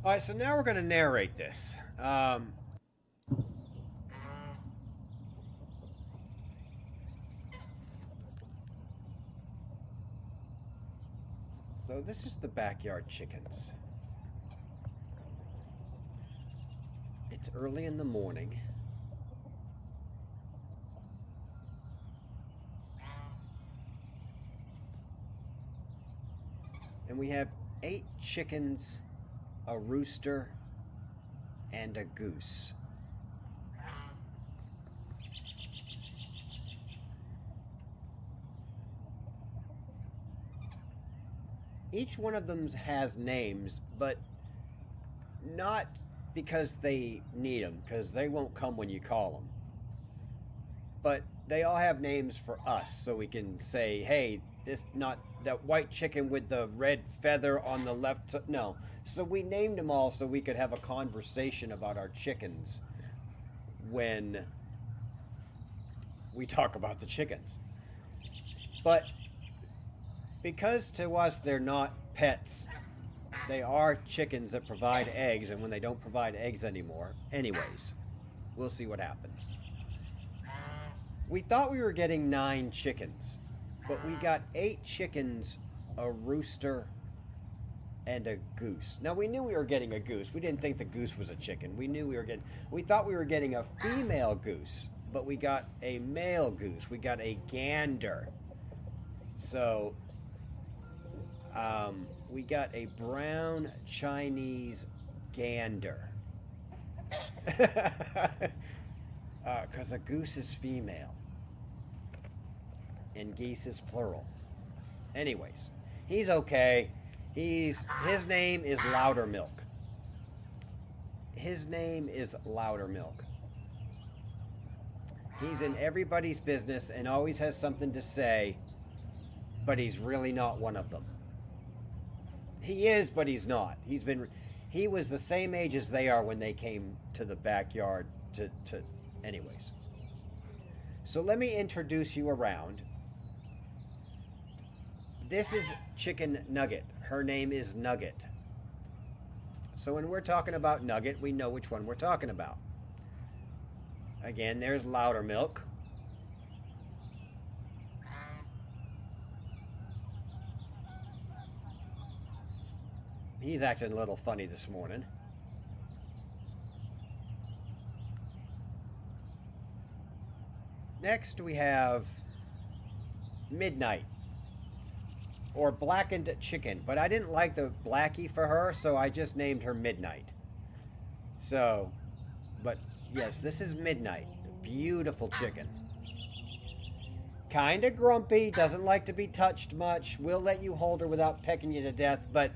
All right, so now we're going to narrate this. So this is the backyard chickens. It's early in the morning. And we have 8 chickens, a rooster, and a goose. Each one of them has names, but not because they need them, because they won't come when you call them. But they all have names for us, so we can say, hey, this not that white chicken with the red feather on the left. No. So we named them all so we could have a conversation about our chickens when we talk about the chickens. But because to us they're not pets, they are chickens that provide eggs, and when they don't provide eggs anymore, anyways, we'll see what happens. We thought we were getting 9 chickens, but we got 8 chickens, a rooster, and a goose. Now we knew we were getting a goose. We didn't think the goose was a chicken. We thought we were getting a female goose, but we got a male goose. We got a gander. So we got a brown Chinese gander. Because a goose is female and geese is plural. Anyways, he's okay. His name is Loudermilk. His name is Loudermilk. He's in everybody's business and always has something to say, but he's really not one of them. He is, but he's not. He was the same age as they are when they came to the backyard anyways. So let me introduce you around. This is Chicken Nugget. Her name is Nugget. So when we're talking about Nugget, we know which one we're talking about. Again, there's Loudermilk. He's acting a little funny this morning. Next we have Midnight, or Blackened Chicken, but I didn't like the Blackie for her, so I just named her Midnight. So, but yes, this is Midnight. Beautiful chicken. Kinda grumpy, doesn't like to be touched much, will let you hold her without pecking you to death, but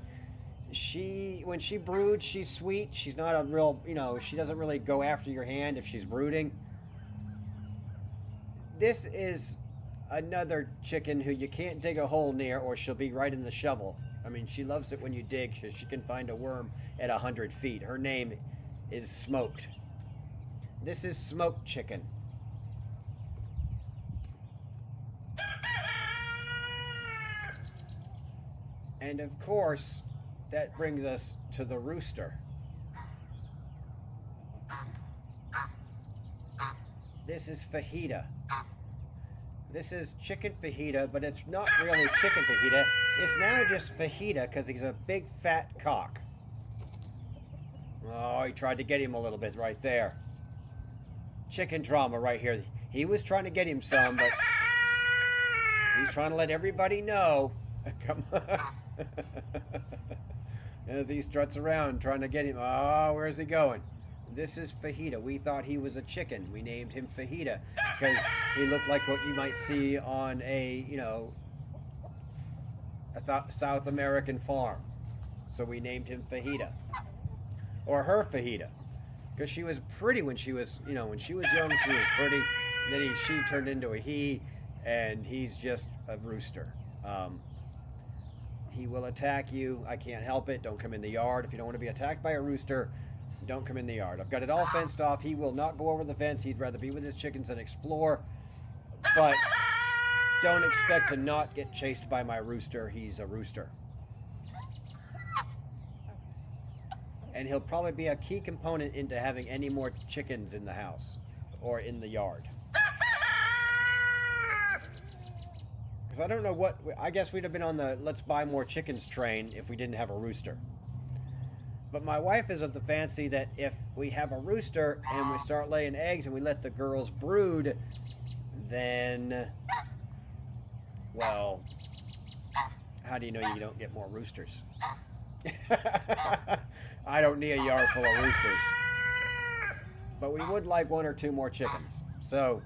when she broods, she's sweet. She's not a real, she doesn't really go after your hand if she's brooding. This is another chicken who you can't dig a hole near or she'll be right in the shovel. I mean, she loves it when you dig because she can find a worm at 100 feet. Her name is Smoked. This is Smoked Chicken. And of course, that brings us to the rooster. This is fajita. This is chicken fajita, but it's not really chicken fajita. It's now just fajita because he's a big fat cock. Oh, he tried to get him a little bit right there. Chicken drama right here. He was trying to get him some, but he's trying to let everybody know. Come on. As he struts around trying to get him. Oh, where's he going? This is Fajita. We thought he was a chicken. We named him Fajita because he looked like what you might see on a South American farm. So we named him Fajita. Or her Fajita. Because she was pretty when she was, when she was young, she was pretty. Then she turned into a he, and he's just a rooster. He will attack you. I can't help it. Don't come in the yard. If you don't want to be attacked by a rooster, don't come in the yard. I've got it all fenced off. He will not go over the fence. He'd rather be with his chickens and explore. But don't expect to not get chased by my rooster. He's a rooster. And he'll probably be a key component into having any more chickens in the house or in the yard. Because I don't know I guess we'd have been on the let's buy more chickens train if we didn't have a rooster. But my wife is of the fancy that if we have a rooster and we start laying eggs and we let the girls brood, then, well, how do you know you don't get more roosters? I don't need a yard full of roosters. But we would like one or two more chickens. So,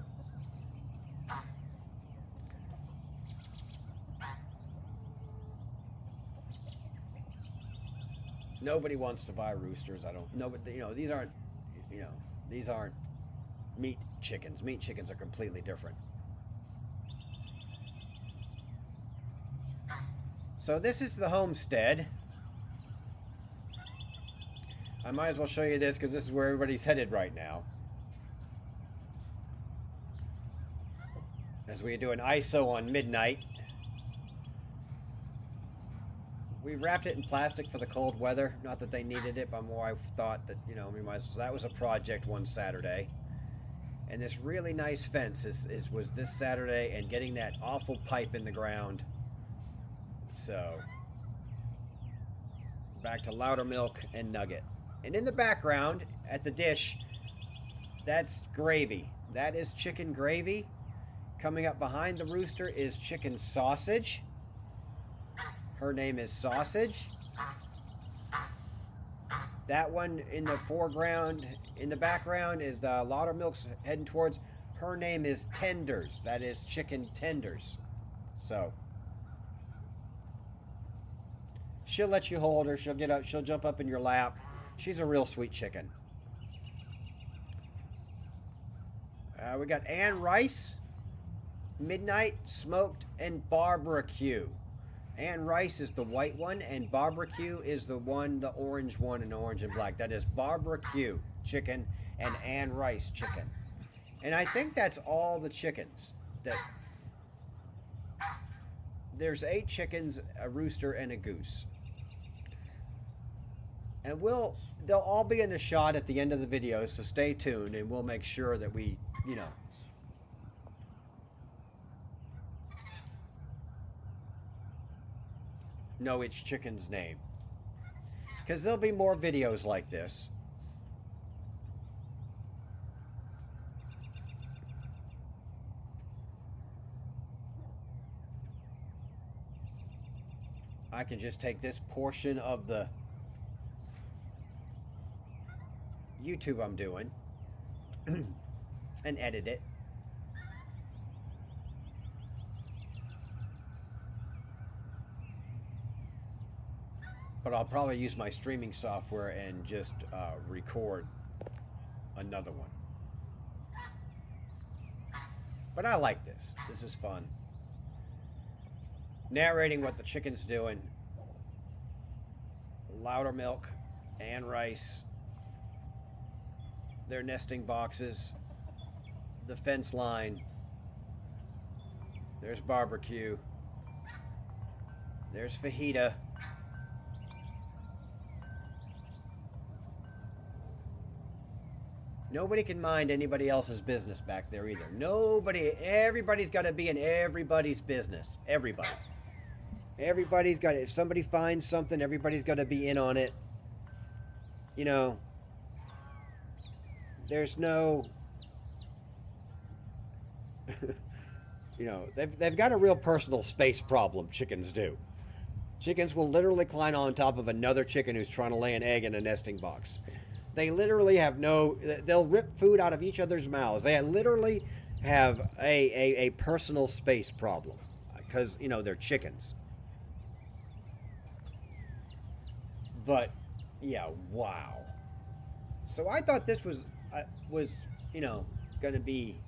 nobody wants to buy roosters. These aren't meat chickens. Meat chickens are completely different. So this is the homestead. I might as well show you this because this is where everybody's headed right now. As we do an ISO on Midnight. We've wrapped it in plastic for the cold weather. Not that they needed it, but my wife thought that, we might as well. So that was a project one Saturday. And this really nice fence was this Saturday, and getting that awful pipe in the ground. So, back to Loudermilk and Nugget. And in the background, at the dish, that's gravy. That is chicken gravy. Coming up behind the rooster is chicken sausage. Her name is Sausage. That one in the foreground, in the background is Loudermilk's heading towards. Her name is Tenders. That is chicken tenders. So she'll let you hold her. She'll get up. She'll jump up in your lap. She's a real sweet chicken. We got Ann Rice, Midnight, Smoked, and Barbecue. Ann Rice is the white one, and barbecue is the one, the orange one, and orange and black. That is barbecue chicken and Ann Rice chicken. And I think that's all the chickens. That there's 8 chickens, a rooster, and a goose. And they'll all be in the shot at the end of the video, so stay tuned, and we'll make sure that we, know each chicken's name. Because there'll be more videos like this. I can just take this portion of the YouTube I'm doing and edit it. But I'll probably use my streaming software and just record another one. But I like this. This is fun. Narrating what the chicken's doing. Louder milk, Ann Rice, their nesting boxes, the fence line. There's barbecue. There's fajita. Nobody can mind anybody else's business back there either. Everybody's got to be in everybody's business. Everybody. Everybody's got, if somebody finds something, everybody's got to be in on it. There's no, they've got a real personal space problem, chickens do. Chickens will literally climb on top of another chicken who's trying to lay an egg in a nesting box. They literally have they'll rip food out of each other's mouths. They literally have a personal space problem because, they're chickens. But, yeah, wow. So I thought this was going to be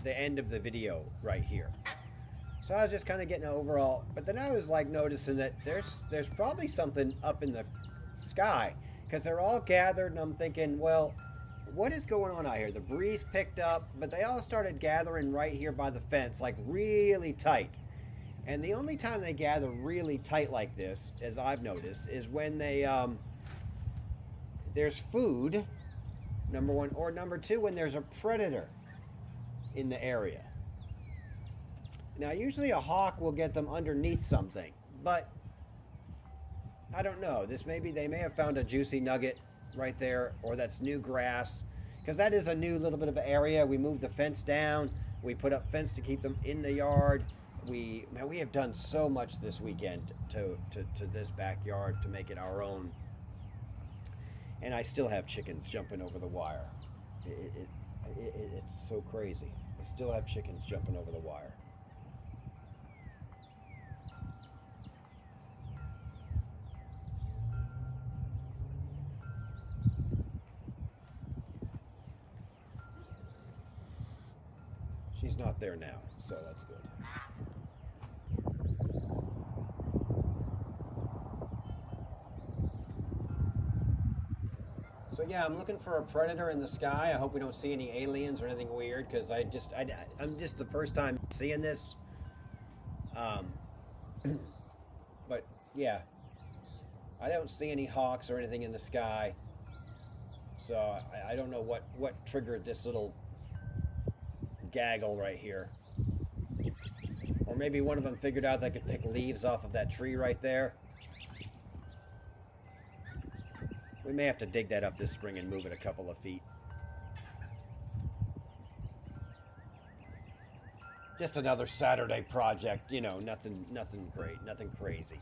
the end of the video right here. So I was just kind of getting an overall, but then I was like noticing that there's probably something up in the sky because they're all gathered, and I'm thinking, well, what is going on out here? The breeze picked up, but they all started gathering right here by the fence, like really tight. And the only time they gather really tight like this, as I've noticed, is when they there's food, number one, or number two, when there's a predator in the area. Now, usually a hawk will get them underneath something, but I don't know. They may have found a juicy nugget right there, or that's new grass, because that is a new little bit of an area. We moved the fence down. We put up fence to keep them in the yard. We have done so much this weekend to this backyard to make it our own. And I still have chickens jumping over the wire. It's so crazy. I still have chickens jumping over the wire. She's not there now, so that's good. So yeah, I'm looking for a predator in the sky. I hope we don't see any aliens or anything weird, because I'm just the first time seeing this. But yeah, I don't see any hawks or anything in the sky. So I don't know what triggered this little gaggle right here. Or maybe one of them figured out they could pick leaves off of that tree right there. We may have to dig that up this spring and move it a couple of feet. Just another Saturday project, nothing great, nothing crazy,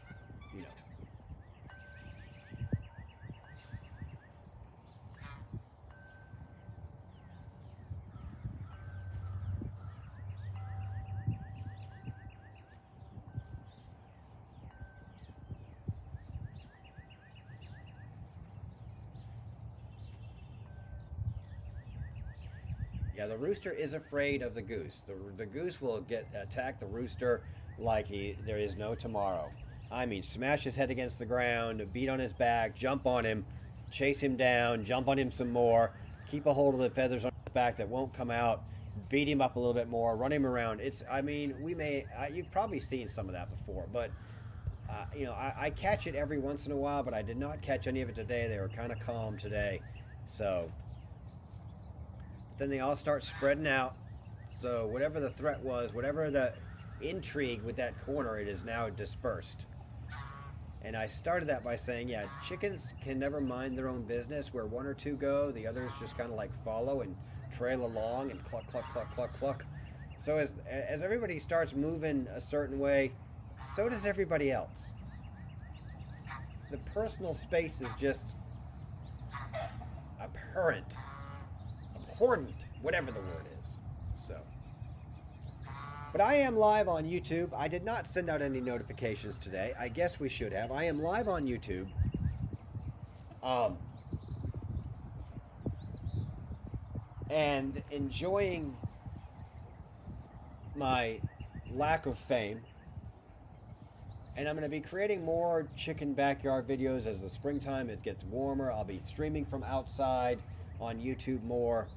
Yeah, the rooster is afraid of the goose. The goose will attack the rooster like there is no tomorrow. I mean, smash his head against the ground, beat on his back, jump on him, chase him down, jump on him some more, keep a hold of the feathers on his back that won't come out, beat him up a little bit more, run him around. I mean, you've probably seen some of that before, but I catch it every once in a while, but I did not catch any of it today. They were kind of calm today, so. Then they all start spreading out. So whatever the threat was, whatever the intrigue with that corner, it is now dispersed. And I started that by saying, yeah, chickens can never mind their own business. Where one or two go, the others just kind of like follow and trail along and cluck, cluck, cluck, cluck, cluck. So as everybody starts moving a certain way, so does everybody else. The personal space is just abhorrent, whatever the word is. So. But I am live on YouTube. I did not send out any notifications today. I guess we should have. I am live on YouTube. And enjoying my lack of fame. And I'm going to be creating more chicken backyard videos as the springtime it gets warmer. I'll be streaming from outside on YouTube more.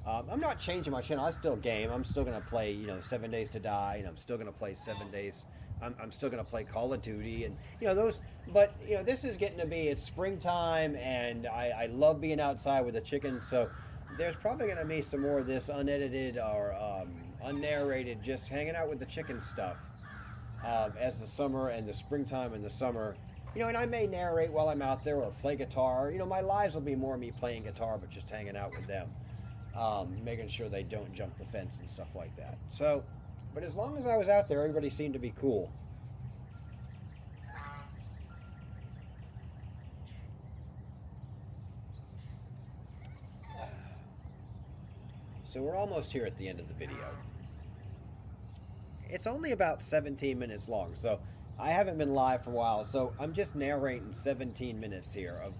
I'm not changing my channel. I still game. I'm still going to play, 7 Days to Die, and I'm still going to play 7 Days. I'm still going to play Call of Duty, and those. But this is getting to be, it's springtime, and I love being outside with the chickens. So there's probably going to be some more of this unedited or unnarrated, just hanging out with the chicken stuff as the summer and the springtime and the summer. And I may narrate while I'm out there or play guitar. My lives will be more me playing guitar, but just hanging out with them. Making sure they don't jump the fence and stuff like that. So, but as long as I was out there, everybody seemed to be cool. So we're almost here at the end of the video. It's only about 17 minutes long, so I haven't been live for a while, so I'm just narrating 17 minutes here of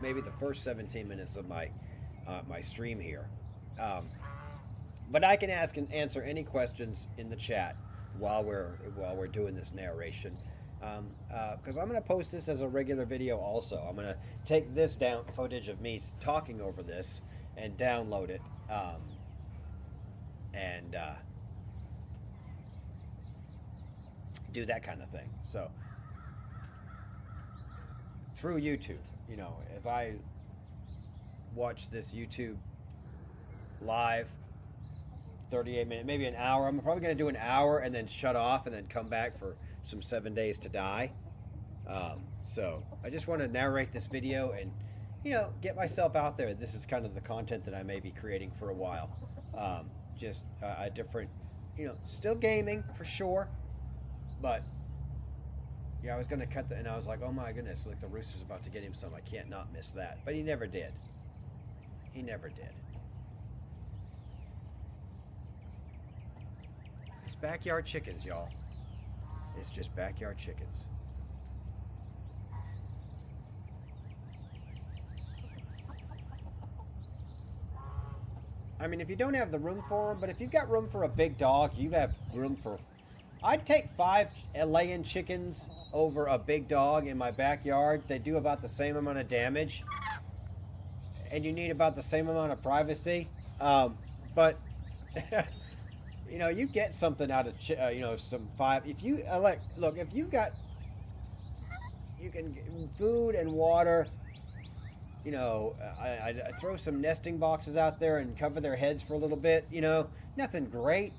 maybe the first 17 minutes of my stream here. But I can ask and answer any questions in the chat while we're doing this narration, because I'm going to post this as a regular video. Also, I'm going to take this down footage of me talking over this and download it, and do that kind of thing. So through YouTube, as I watch this YouTube live 38-minute, maybe an hour. I'm probably going to do an hour and then shut off and then come back for some 7 Days to Die. So I just want to narrate this video and get myself out there. This is kind of the content that I may be creating for a while. Just a different, still gaming for sure, but yeah, I was going to cut and I was like, oh my goodness, look, the rooster's about to get him some. I can't not miss that. But he never did. He never did. It's backyard chickens, y'all. It's just backyard chickens. I mean, if you don't have the room for them, but if you've got room for a big dog, you have room for... I'd take 5 laying chickens over a big dog in my backyard. They do about the same amount of damage. And you need about the same amount of privacy. But... you get something out of, some 5. If you, look, if you've got, you can get food and water, I throw some nesting boxes out there and cover their heads for a little bit, nothing great.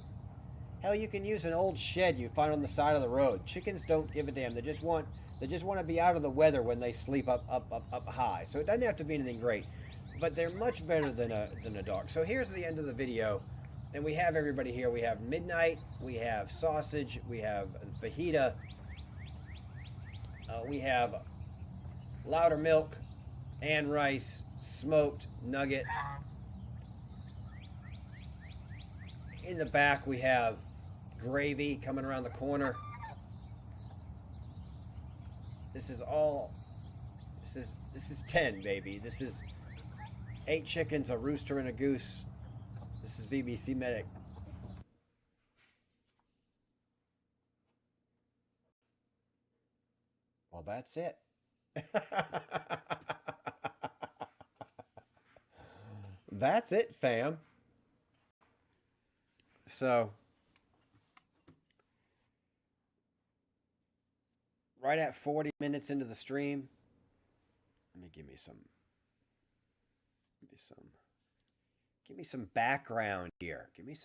Hell, you can use an old shed you find on the side of the road. Chickens don't give a damn. They just want to be out of the weather when they sleep up high. So it doesn't have to be anything great, but they're much better than a dog. So here's the end of the video. And we have everybody here. We have Midnight, we have Sausage, we have Fajita, we have Louder Milk, and Rice, Smoked, Nugget. In the back we have Gravy coming around the corner. This is 10, baby. This is 8 chickens, a rooster, and a goose. This is VBC Medic. Well, that's it. That's it, fam. So, right at 40 minutes into the stream, let me give me some background here. Give me some